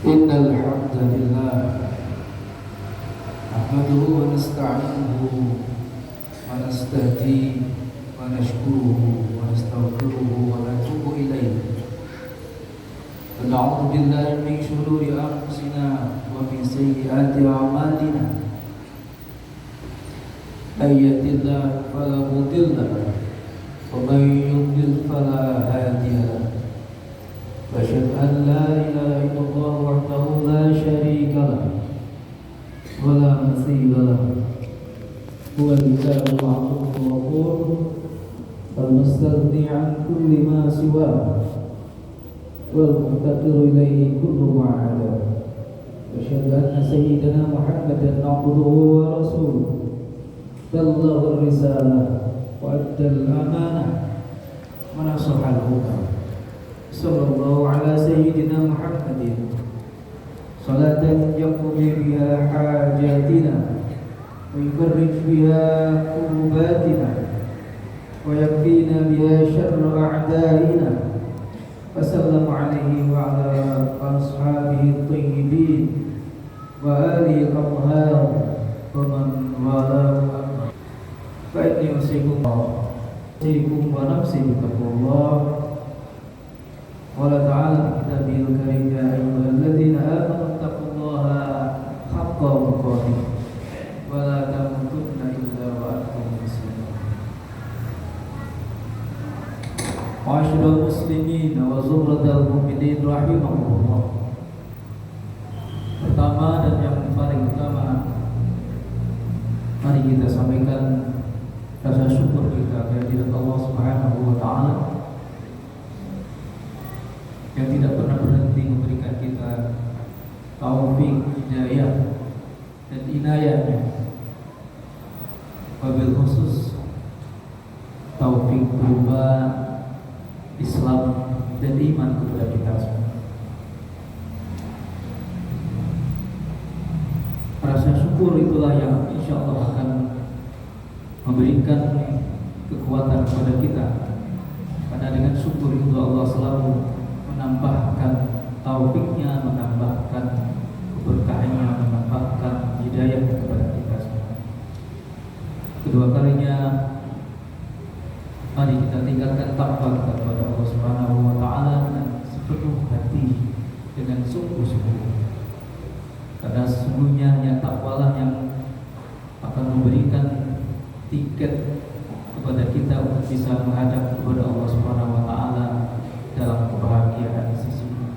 إن الحمد لله نحمده ونستعينه ونستهديه ونشكره ونستغفره ونتوب إليه ونعوذ بالله من شرور أنفسنا ومن سيئات أعمالنا من يهد الله فلا مضل له ومن يضلل فلا هادي له وأشهد أن لا إله إلا الله وحده لا شريك له ولا مثيل له هو الإله المعروف الغفور المستغني عن كل ما سواه والمفتقر إليه كل ما عداه وأشهد أن سيدنا محمدا عبده ورسوله بلغ الرسالة وأدى الأمانة ونصح الأمة صلى الله على سيدنا محمد صلاة يقضي بها حاجاتنا ويفرج بها كرباتنا ويكفينا بها شر أعدائنا وسلم عليه وعلى أصحابه الطيبين وآله الأطهار ومن والاه فإني أوصيكم ونفسي بتقوى الله. قال تعالى في كتابه الكريم يا أيها الذين آمنوا اتقوا الله حق تقاته ولا تموتن إلا وأنتم مسلمون. معاشر المسلمين وزمرة المؤمنين rahimahumullah. Pertama dan yang paling utama, mari kita sampaikan rasa syukur kita kehadirat Allah Subhanahu wa taala yang tidak pernah berhenti memberikan kita taufik, hidayah dan inayahnya, wabil khusus taufik berupa Islam dan iman kepada kita semua. Rasa syukur itulah yang insya Allah akan memberikan kekuatan kepada kita, karena dengan syukur itu Allah selalu menambahkan taufiknya, menambahkan keberkahannya, menambahkan hidayah kepada kita semua. Kedua kalinya, mari kita tingkatkan takwa kepada Allah Subhanahu wa taala dengan sepenuh hati, dengan sungguh-sungguh. Karena sesungguhnya hanya takwalah yang akan memberikan tiket kepada kita untuk bisa menghadap kepada Allah Subhanahu wa taala dalam kebahagiaan sisinya.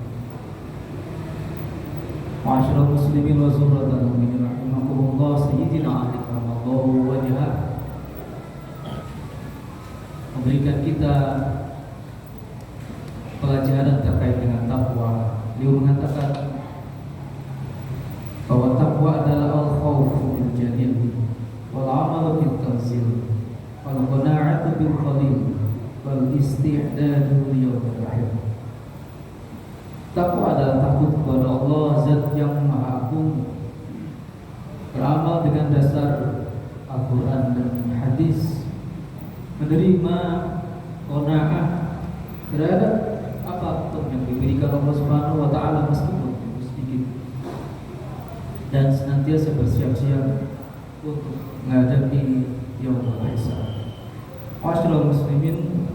Ma'asyiral muslimin wa zumratal mu'minin rahimakumullah, sayyidina Ali karamallahu wajhah memberikan kita pelajaran terkait dengan takwa. Beliau mengatakan bahwa takwa adalah al-khawfu bil jalil wal 'amalu bil tanzil wal qana'atu bil qalil wal isti'dadu liyaumil akhir. Takwa adalah takut kepada Allah, Zat yang Maha Agung, beramal dengan dasar Al-Quran dan hadis, menerima qanaah terhadap apapun yang diberikan Allah Subhanahu wa taala meskipun sedikit, dan senantiasa bersiap-siap untuk menghadapi yaumul hisab. Ma'asyiral muslimin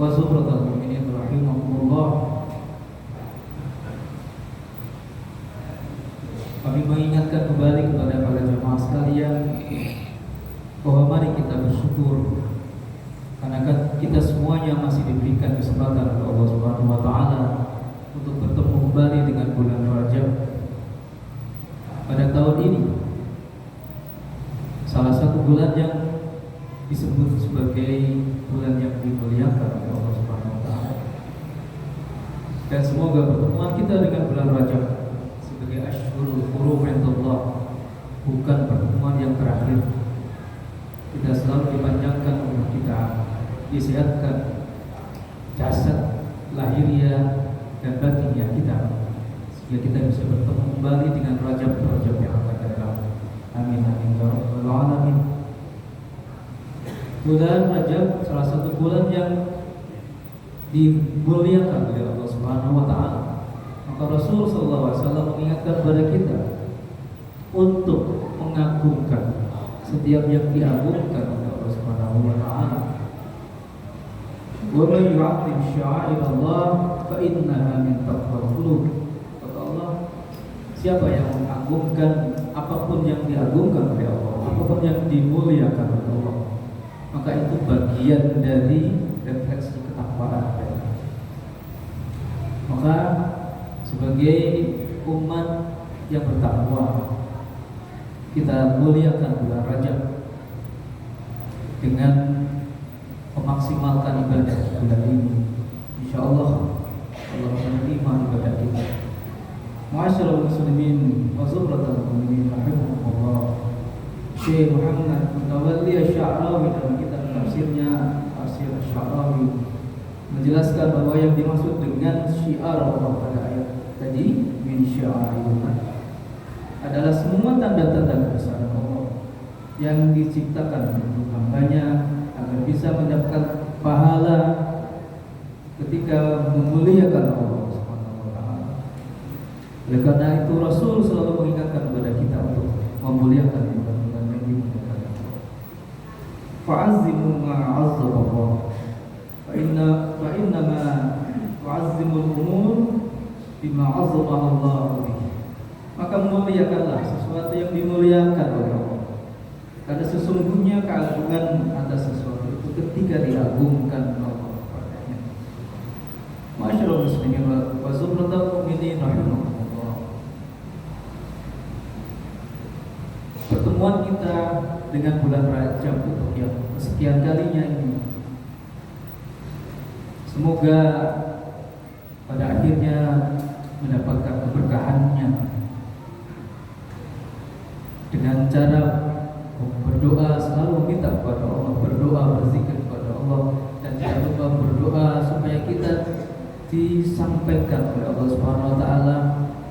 wa zumratal mu'minin rahimahumullah. Kami mengingatkan kembali kepada para jemaah sekalian bahwa mari kita bersyukur karena kita semuanya masih diberikan kesempatan oleh Allah Subhanahu wa taala untuk bertemu kembali dengan bulan Rajab pada tahun ini. Salah satu bulan yang disebut sebagai bulan yang dimuliakan oleh Allah Subhanahu wa taala. Dan semoga pertemuan kita dengan bulan Rajab sebagai Ashhurul Hurum indallah bukan pertemuan yang terakhir. Kita selalu dipanjangkan umur kita, disehatkan jasad, lahiriah dan batinnya kita, sehingga kita bisa bertemu kembali dengan Rajab yang akan datang. Amin amin ya rabbal alamin. Bulan Rajab salah satu bulan yang dimuliakan oleh Allah Subhanahu wa taala. Maka Rasul SAW mengingatkan kepada kita untuk mengagungkan setiap yang diagungkan oleh Allah Subhanahu wa taala. Wa man yu'azzim sya'airallah fa innaha min taqwal qulub. Kata Allah, siapa yang mengagungkan apapun yang diagungkan oleh Allah, apapun yang dimuliakan oleh Allah, maka itu bagian dari refleksi ketakwaan. Maka sebagai umat yang bertakwa, kita muliakan bulan Rajab dengan memaksimalkan ibadah bulan ini. Insyaallah Allah menerima ibadah kita. Ma'asyiral muslimin wa zumratal mu'minin rahimakumullah. Syekh Muhammad Mutawalli Asy-Sya'rawi dalam kitab tafsirnya Tafsir Asy-Sya'rawi menjelaskan bahwa yang dimaksud dengan syiar Allah pada ayat tadi min syi'arillah adalah semua tanda-tanda kebesaran Allah yang diciptakan untuk hambanya agar bisa mendapatkan pahala ketika memuliakan Allah Subhanahu wa taala. Oleh karena itu Rasul selalu mengingatkan kepada kita untuk memuliakan bulan-bulan yang dimuliakan Allah. Fa'azzimu ma'azzama Allah. Fa inna ma tu'azzimul umur bima 'azzama Allah bihi. Maka muliakanlah sesuatu yang dimuliakan oleh Allah. Karena sesungguhnya keagungan atas sesuatu itu ketika diagungkan Allah padanya. Masyaallah muslimin wa zumratul mu'minin rahimakumullah. Pertemuan kita dengan bulan Rajab untuk yang kesekian kalinya ini, semoga pada akhirnya mendapatkan keberkahannya dengan cara berdoa, selalu minta kepada Allah, berdoa, berzikir kepada Allah, dan jangan lupa berdoa supaya kita disampaikan oleh Allah Subhanahu wa taala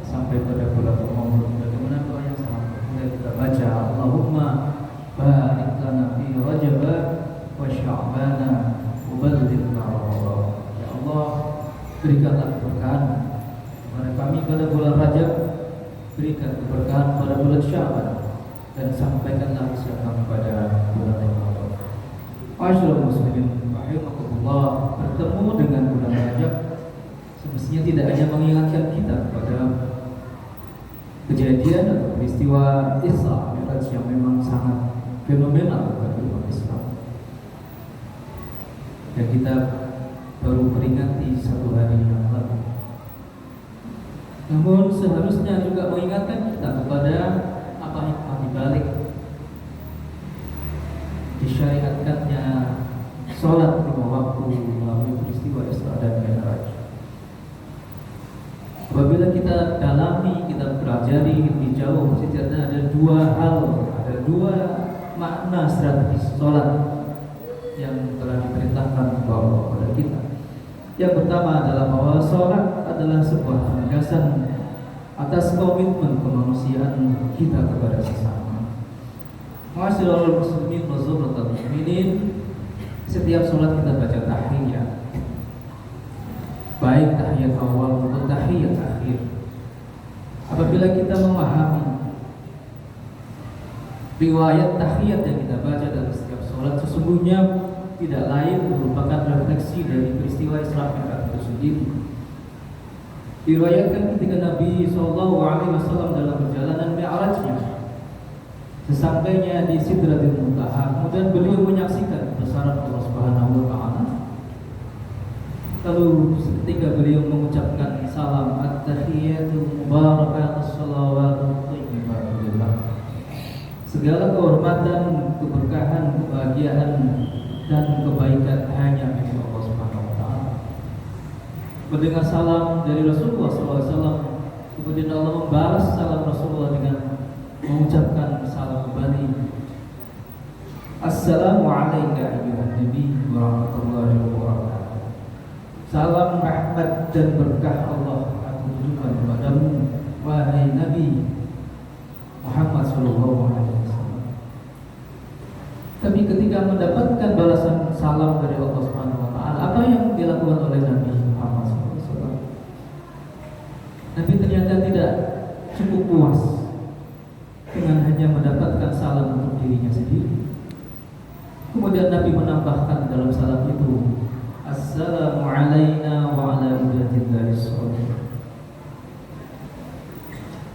sampai pada bulan Ramadan. Bagaimana doa yang sangat populer kita baca, Allahumma barik lana fi Rajab wa Sya'ban wa ballighna Ramadan. Ya Allah, berikanlah keberkahan kepada kami pada bulan Rajab, berikan keberkahan pada bulan Sya'ban, dan sampaikanlah usia kami pada bulan Ramadan. Masyaallah muslimin rahimakumullah, bertemu dengan bulan Rajab semestinya tidak hanya mengingatkan kita pada kejadian atau peristiwa Isra Mi'raj yang memang sangat fenomenal bagi umat Islam, dan kita baru peringati satu hari yang lalu. Namun seharusnya juga mengingatkan kita kepada apa hikmah dibalik disyariatkannya sholat 5 waktu melalui peristiwa Isra dan Mi'raj. Apabila kita dalami, kita pelajari lebih jauh, setidaknya ada dua makna strategis sholat yang telah diperintahkan Allah kepada kita. Yang pertama adalah bahwa sholat adalah sebuah penegasan atas komitmen kemanusiaan kita kepada sesama. Masyaallah muslimin wa zumratul mu'minin, setiap sholat kita baca tahiyat, baik tahiyat awal maupun tahiyat akhir. Apabila kita memahami riwayat tahiyat yang kita baca dalam setiap sholat, sesungguhnya tidak lain merupakan refleksi dari peristiwa Isra Mi'raj itu sendiri. Diriwayatkan ketika Nabi SAW dalam perjalanan Mi'rajnya, sesampainya di Sidratil Muntaha, kemudian beliau menyaksikan kebesaran Allah Subhanahu wa taala. Lalu ketika beliau mengucapkan salam at-tahiyatu mubarakatus shalawatu thayyibatullah, segala kehormatan, keberkahan, kebahagiaan dan kebaikan hanya milik Allah Subhanahu wa taala. Mendengar salam dari Rasulullah SAW, kemudian Allah membalas salam Rasulullah dengan mengucapkan salam kembali, Assalamu alayka ayyuhan nabi wa rahmatullahi wa barakatuh. Salam rahmat dan berkah Allah aku tujukan kepadamu, wahai Nabi Muhammad sallallahu alaihi wasallam. Tapi ketika mendapatkan balasan salam dari Allah Subhanahu wa taala, apa yang dilakukan oleh Nabi Muhammad sallallahu alaihi wasallam? ternyata tidak cukup puas dengan hanya mendapatkan salam untuk dirinya sendiri. Kemudian Nabi menambahkan dalam salam itu, Assalamu alayna wa ala ibadillahis sholihin.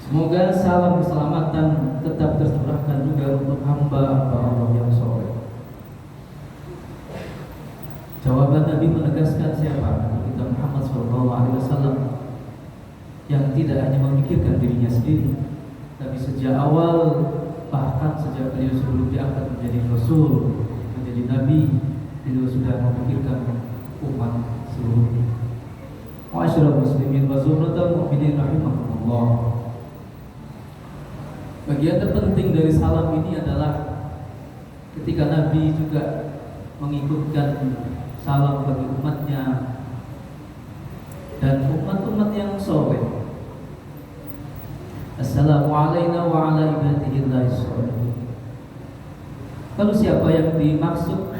Semoga salam keselamatan tetap tercurahkan juga untuk hamba-hamba Allah yang soleh. Jawaban Nabi menegaskan siapa? Nabi kita Muhammad SAW yang tidak hanya memikirkan dirinya sendiri, tapi sejak awal, bahkan sejak beliau sebelum diangkat menjadi Rasul, menjadi Nabi, beliau sudah memikirkan umat seluruhnya. Ma'asyiral muslimin wa zumratal mu'minin rahimahumullah. Bagian terpenting dari salam ini adalah ketika Nabi juga mengikutkan salam bagi umatnya dan umat-umat yang soleh. Assalamu alayna wa ala ibadillahis sholihin. Lalu siapa yang dimaksud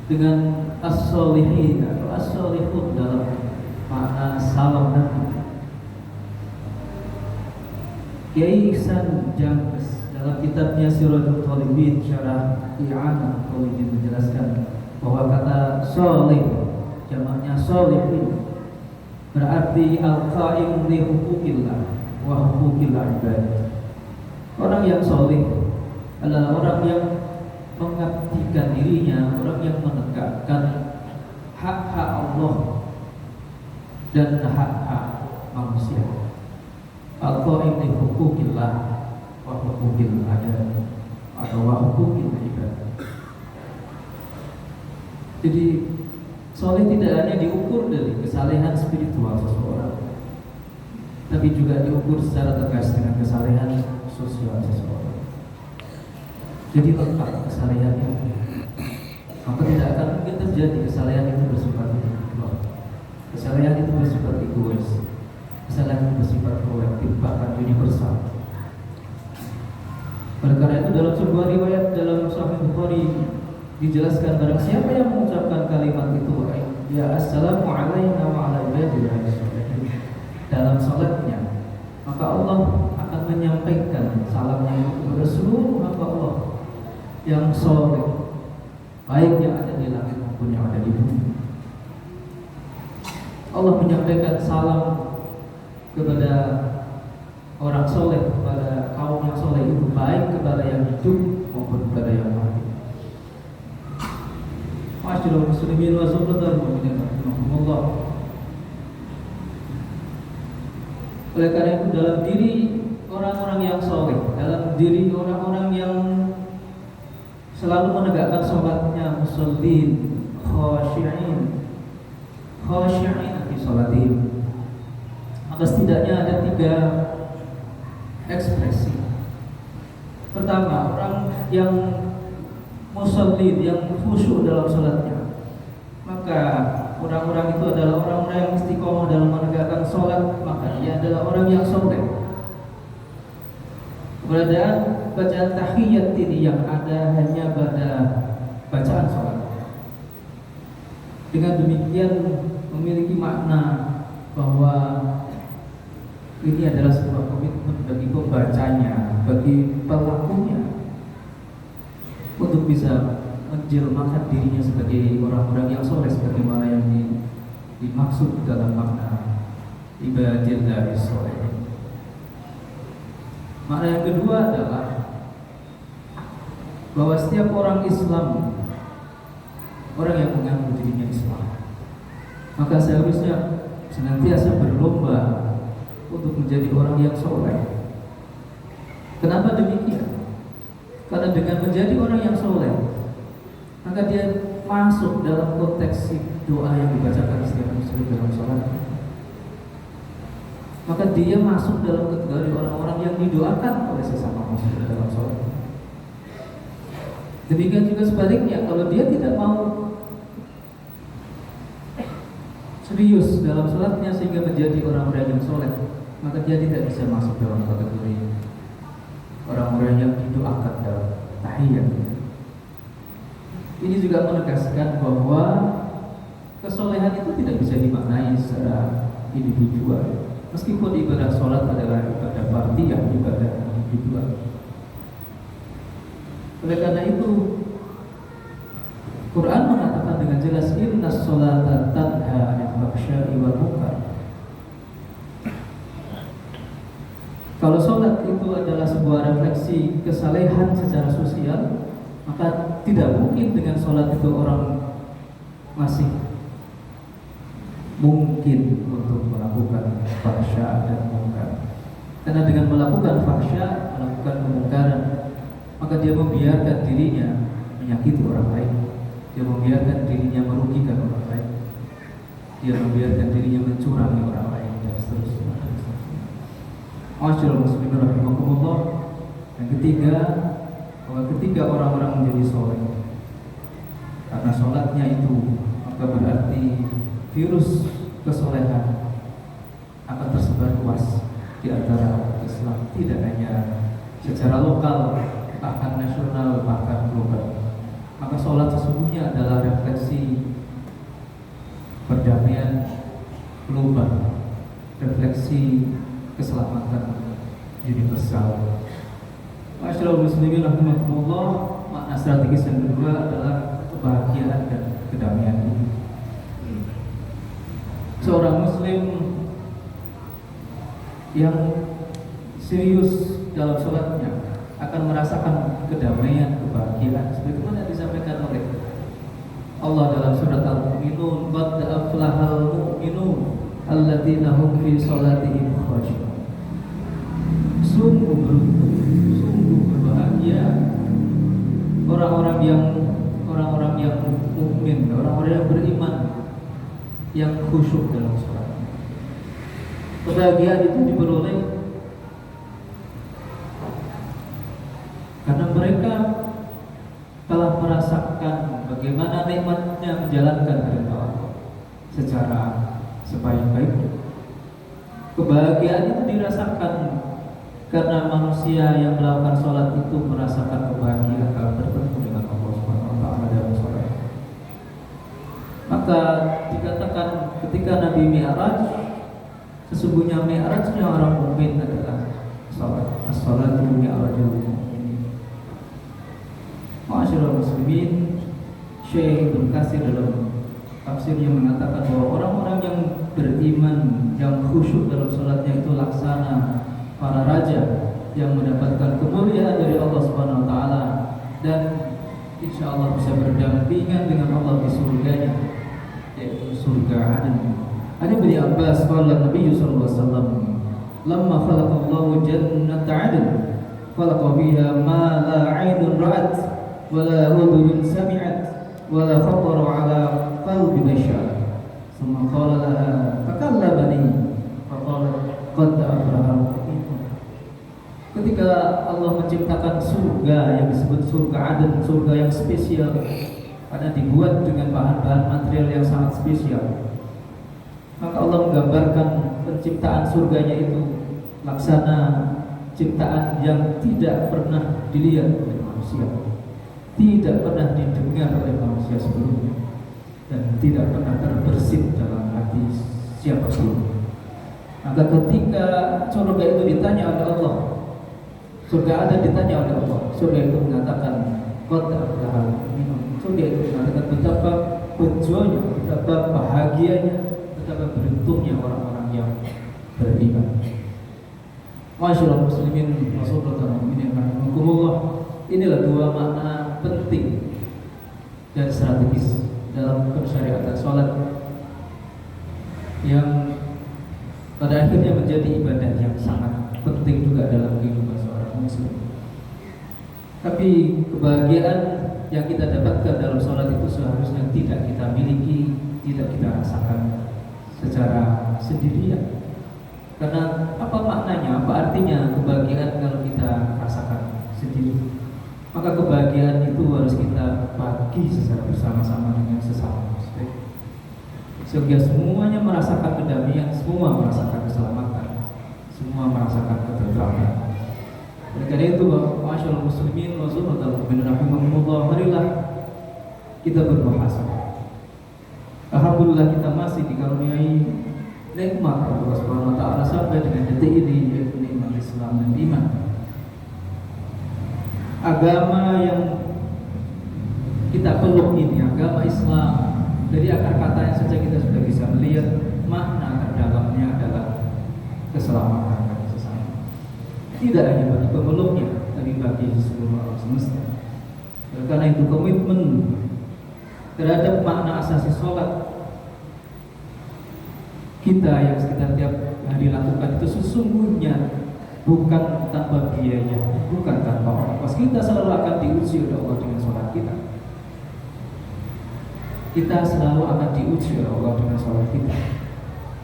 dengan as-sholihin atau as-sholihun dalam makna salam Nabi? Kiai Ihsan Jambes dalam kitabnya Sirajul Talibin Syarah I'anah Talibin menjelaskan bahwa kata sholih jamaknya sholihin berarti al-qa'im li huquqillah wa huquqil ibad. Orang yang sholih adalah orang yang mengabdikan dirinya, orang yang menegakkan hak-hak Allah dan hak-hak manusia. Al-qa'im li huquqillah wa huquqil ibad atau wa huquqil ibad. Jadi soleh tidak hanya diukur dari kesalehan spiritual seseorang, tapi juga diukur secara tegas dengan kesalehan sosial seseorang. Jadi lengkap kesalehan itu, maka tidak akan mungkin terjadi kesalehan itu bersifat individual. Kesalehan itu bersifat egois. Kesalahan itu bersifat kolektif, bahkan universal. Oleh karena itu dalam sebuah riwayat dalam Sahih Bukhari dijelaskan barang siapa yang mengucapkan kalimat itu, ya assalamu alayna wa ala ibadillahis sholihin, dalam salatnya, maka Allah akan menyampaikan salamnya itu kepada seluruh hamba Allah yang soleh, baik yang ada di langit maupun yang ada di bumi. Allah menyampaikan salam kepada orang soleh, kepada kaum yang soleh itu, baik kepada yang hidup maupun kepada yang mati. Ma'asyiral muslimin wa zumratal mu'minin rahimahumullah. Oleh karena itu dalam diri orang-orang yang soleh, dalam diri orang-orang yang selalu menegakkan sholatnya, musallin, khashi'in fi sholatihim, maka setidaknya ada 3 ekspresi. Pertama, orang yang musallin, yang khusyuk dalam sholatnya, maka orang-orang itu adalah orang-orang yang istiqomah dalam menegakkan sholat, maka dia adalah orang yang soleh. Keberadaan bacaan tahiyyat ini yang ada hanya pada bacaan sholat, dengan demikian memiliki makna bahwa ini adalah sebuah komitmen bagi pembacanya, bagi pelakunya, untuk bisa menjelmakan dirinya sebagai orang-orang yang soleh, sebagaimana yang dimaksud dalam makna ibadillahis sholihin. Makna yang kedua adalah bahwa setiap orang Islam, orang yang mengaku dirinya Islam, maka seharusnya senantiasa berlomba untuk menjadi orang yang soleh. Kenapa demikian? Karena dengan menjadi orang yang soleh, maka dia masuk dalam konteks doa yang dibacakan setiap muslim dalam sholat. Maka dia masuk dalam kategori orang-orang yang didoakan oleh sesama muslim dalam sholat. Demikian juga sebaliknya, kalau dia tidak mau serius dalam sholatnya sehingga menjadi orang-orang yang soleh, maka dia tidak bisa masuk dalam kategori orang-orang yang didoakan dalam tahiyyat. Ini juga menegaskan bahwa kesolehan itu tidak bisa dimaknai secara individual, Meskipun ibadah sholat adalah ibadah fardhiyah, ibadah individual. Oleh karena itu, Quran mengatakan dengan jelas, innas sholata tanha 'anil fahsya'i wal munkar. Kalau sholat itu adalah sebuah refleksi kesalehan secara sosial, maka tidak mungkin dengan sholat itu orang masih mungkin untuk melakukan fahsya dan munkar. Karena dengan melakukan fahsya, melakukan kemungkaran, maka dia membiarkan dirinya menyakiti orang lain, dia membiarkan dirinya merugikan orang lain, dia membiarkan dirinya mencurangi orang lain, dan seterusnya. Ma'asyiral muslimin rahimakumullah. Yang ketiga, bahwa ketika orang-orang menjadi soleh karena sholatnya itu, maka berarti virus kesolehan akan tersebar luas di antara Islam, tidak hanya secara lokal, bahkan nasional, bahkan global. Maka sholat sesungguhnya adalah refleksi perdamaian global, refleksi keselamatan universal. Ma'asyiral muslimin rahimakumullah, makna strategis yang kedua adalah kebahagiaan dan kedamaian ini. Seorang muslim yang serius dalam sholatnya akan merasakan kedamaian, kebahagiaan, sebagaimana disampaikan oleh Allah dalam surat Al-Mu'minun, qad aflahal mu'minun alladzina hum fi sholatihim khashi'un. Sungguh beruntung, sungguh berbahagia orang-orang yang mukmin, orang-orang yang beriman, yang khusyuk dalam sholat. Kebahagiaan itu diperoleh karena mereka telah merasakan bagaimana nikmatnya menjalankan perintah Allah secara sebaik-baiknya. Kebahagiaan itu dirasakan karena manusia yang melakukan sholat itu merasakan kebahagiaan kalau bertemu dengan Allah Subhanahu wa Ta'ala dalam sholat. Maka dikatakan ketika Nabi Mi'raj, sesungguhnya Mi'rajnya orang mukmin adalah sholat. As-sholatu mi'rajul mu'minin. Ma'asyiral muslimin, Syekh Ibnu Katsir dalam tafsirnya mengatakan bahwa orang-orang yang beriman, yang khusyuk dalam sholatnya itu laksana para raja yang mendapatkan kemuliaan dari Allah Subhanahu wa Ta'ala, dan insya Allah bisa berdampingan dengan Allah di surganya, yaitu surga Aden. Ada bin Abbas qala Nabi sallallahu alaihi wasallam, lamma khalaqallahu jannata 'adn khalaqa fiha ma la 'ainun ra'at wa la udhunun sami'at wa la khatara 'ala qalbi bashar. Thumma qala laha takallamani faqalat qad aflaha. Ketika Allah menciptakan surga yang disebut surga Aden, surga yang spesial karena dibuat dengan bahan-bahan material yang sangat spesial, maka Allah menggambarkan penciptaan surganya itu laksana ciptaan yang tidak pernah dilihat oleh manusia, tidak pernah didengar oleh manusia sebelumnya, dan tidak pernah terbersit dalam hati siapapun. Maka ketika surga itu ditanya oleh Allah, surga ada ditanya oleh Allah, surga itu mengatakan qad aflahal mu'minun. Surga itu mengatakan betapa berjuangnya, betapa bahagianya, betapa beruntungnya orang-orang yang beriman. Ma'asyiral muslimin wa rahimakumullah. Inilah dua makna penting dan strategis dalam pensyariatan salat yang pada akhirnya menjadi ibadah yang sangat penting juga dalam kehidupan seorang muslim. Tapi kebahagiaan yang kita dapatkan dalam sholat itu seharusnya tidak kita miliki, tidak kita rasakan secara sendirian. Karena apa maknanya, apa artinya kebahagiaan kalau kita rasakan sendiri? Maka kebahagiaan itu harus kita bagi secara bersama-sama dengan sesama muslim, sehingga semuanya merasakan kedamaian, semua merasakan keselamatan, semua merasakan ketentraman. Oleh karena itu, ma'asyiral muslimin wa rahimahumullah, marilah kita bermuhasabah. Alhamdulillah kita masih dikaruniai nikmat Allah Subhanahu wa taala sampai dengan detik ini, yaitu nikmat Islam dan iman. Agama yang kita peluk ini, agama Islam. Dari akar katanya saja kita sudah bisa melihat makna terdalamnya adalah keselamatan bagi sesama. Tidak hanya bagi pemeluknya, tapi bagi seluruh alam semesta. Karena itu komitmen terhadap makna asasi sholat kita yang kita tiap hari lakukan itu sesungguhnya bukan tanpa biaya, bukan tanpa ongkos. Kita selalu akan diuji oleh Allah dengan sholat kita. Kita selalu akan diuji oleh Allah dengan sholat kita,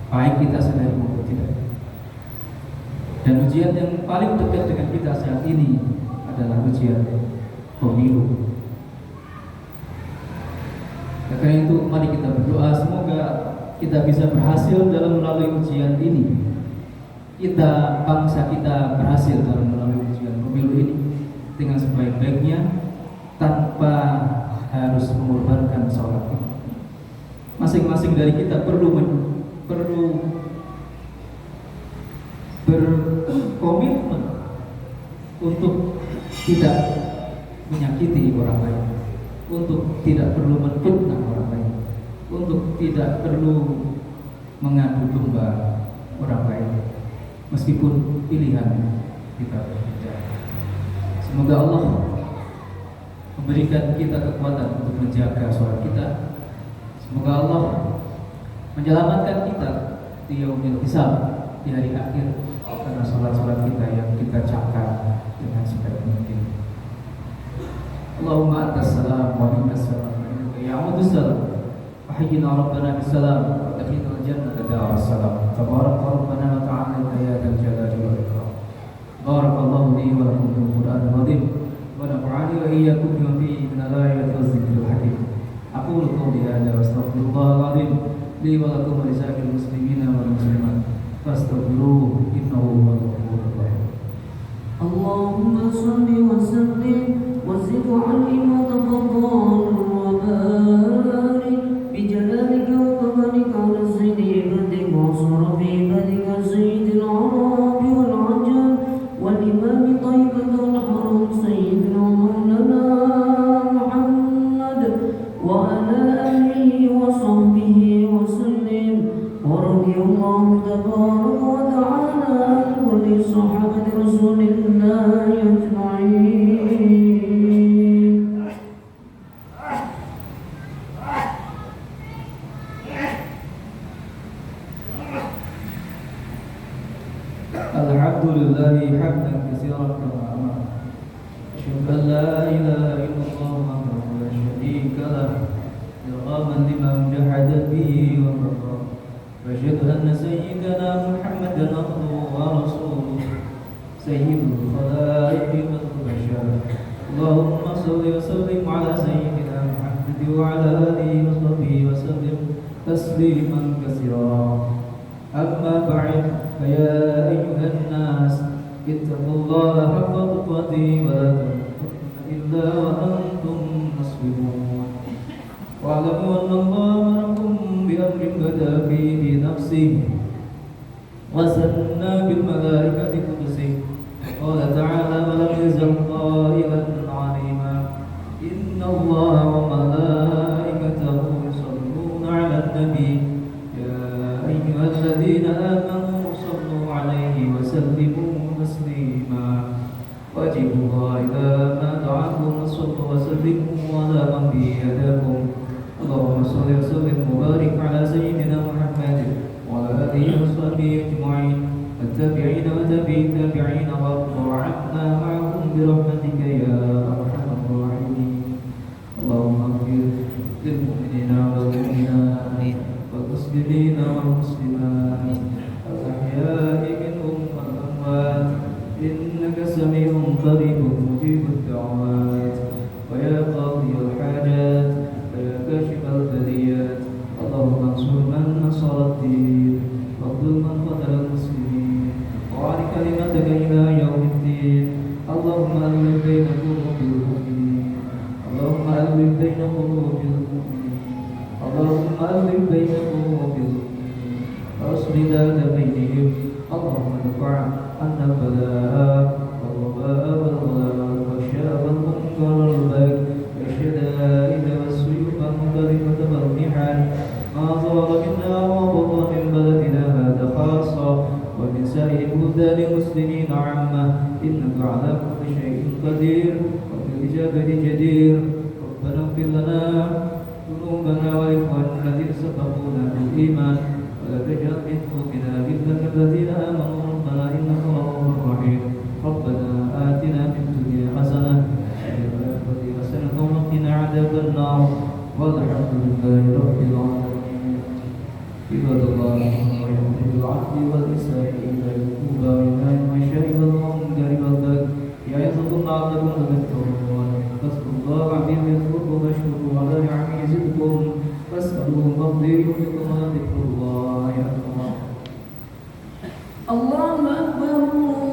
baik kita sadari maupun tidak. Dan ujian yang paling dekat dengan kita saat ini adalah ujian pemilu. Karena itu mari kita berdoa semoga kita bisa berhasil dalam melalui ujian ini. Kita, bangsa kita berhasil dalam melalui ujian pemilu ini dengan sebaik-baiknya tanpa harus mengorbankan sholat kita. Masing-masing dari kita perlu berkomitmen untuk tidak menyakiti orang lain, untuk tidak perlu menfitnah orang lain, untuk tidak perlu mengadu domba orang lain, meskipun pilihan kita berbeda. Semoga Allah memberikan kita kekuatan untuk menjaga sholat kita. Semoga Allah menyelamatkan kita di yaumil hisab, di hari akhir, karena sholat-sholat kita yang kita jaga dengan sebaik mungkin. Allahumma antas salam wa minkas salam wa minka ya'udus salam wa hayyina rabbana bis salam wa tahiyyina al-jannata daras salam. Tabarak rabbana wa ta'ala ya dzal jalali wal ikram. Barakallahu li wa lakum bil Qur'anil azim wa nafa'ani wa iyyakum bima fihi min al-ayati waz zikril hakim. Aqulu qawli hadza wa astaghfirullahal azim li wa lakum wa lisa'iril muslimina wal muslimat fastaghfiruhu innahu huwal ghafurur rahim. Allahumma shalli wa sallim وزد علم وتفضل وبارك بجلالك وكمالك على سيد عبادك وصرف عبادك سيد العرب والعجم والإمام طيبة الحرم سيدنا مولانا محمد وعلى آله وصحبه وسلم ورضي الله تبارك وتعالى عن كل صحابة رسول الله أجمعين. Alhamdulillahi hamdan katsiran kama amara. Asyhadu an la ilaha illallah wahdahu la syarika lah, irghaman liman jahada bihi wa kafara. Wa asyhadu anna sayyidana Muhammadan abduhu wa rasuluh, sayyidul khalaiqi wal bashar. Allahumma shalli wa sallim ala sayyidina Muhammad wa ala alihi wa sahbihi wa sallim tasliman katsiran. Amma ba'd. فيا أيها الناس اتقوا الله حق تقاته ولا تموتن إلا وأنتم مسلمون واعلموا أن الله أمركم بأمر بدأ فيه بنفسه وثنى بالملائكة قدسه قال تعالى ولم يزل قائلا عليما إن الله وملائكته يصلون على النبي يا أيها الذين آمنوا عليه وسلموا تسليما وجبوا إذا ما دعاكم وصلوا وسلموا على من بيدكم. اللهم صل وسلم وبارك على سيدنا محمد وعلى آله وصحبه أجمعين والتابعين وتابعي التابعين وارحمنا معهم برحمتك يا أرحم الراحمين. اللهم اغفر للمؤمنين والمؤمنات والمسلمين والمسلمات الأحياء منهم والأموات إنك سميع قريب مجيب الدعوات ويا قاضي الحاجات ويا كاشف البليات. اللهم انصر من نصر الدين واخذل من خذل المسلمين وعلى كلمتك إلى يوم الدين. اللهم ألف بين قلوب المؤمنين اللهم ألف بين قلوب المؤمنين اللهم ألف بين قلوب المؤمنين والفصل ذات بينهم اللهم ادفع عنا البلاء والوباء والغلاء والفحشاء والمنكر والبغي والشدائد والسيوف المنكرة والمحن ما ظهر منا وبطن من بلدنا هذا خاصة ومن سائر بلدان المسلمين عامة إنك على كل شيء قدير وبالإجابة جدير ربنا اغفر لنا ذنوبنا وإخواننا الذين سبقونا بالإيمان ولا تجعل في قلوبنا غلا للذين آمنوا ربنا إنك رؤوف رحيم ربنا آتنا في الدنيا حسنة وفي الآخرة حسنة وقنا عذاب النار والحمد لله رب العالمين عباد الله بالعدل والإحسان إيتاء القربى وإنفاق العشاء والمنكر والبغي يعظكم لعلكم تذكرون فاذكروا الله العظيم يذكركم واشكروا على نعمه يزدكم واسألوه من فضله يؤتكم وذكر الله أكبر. الله أكبر.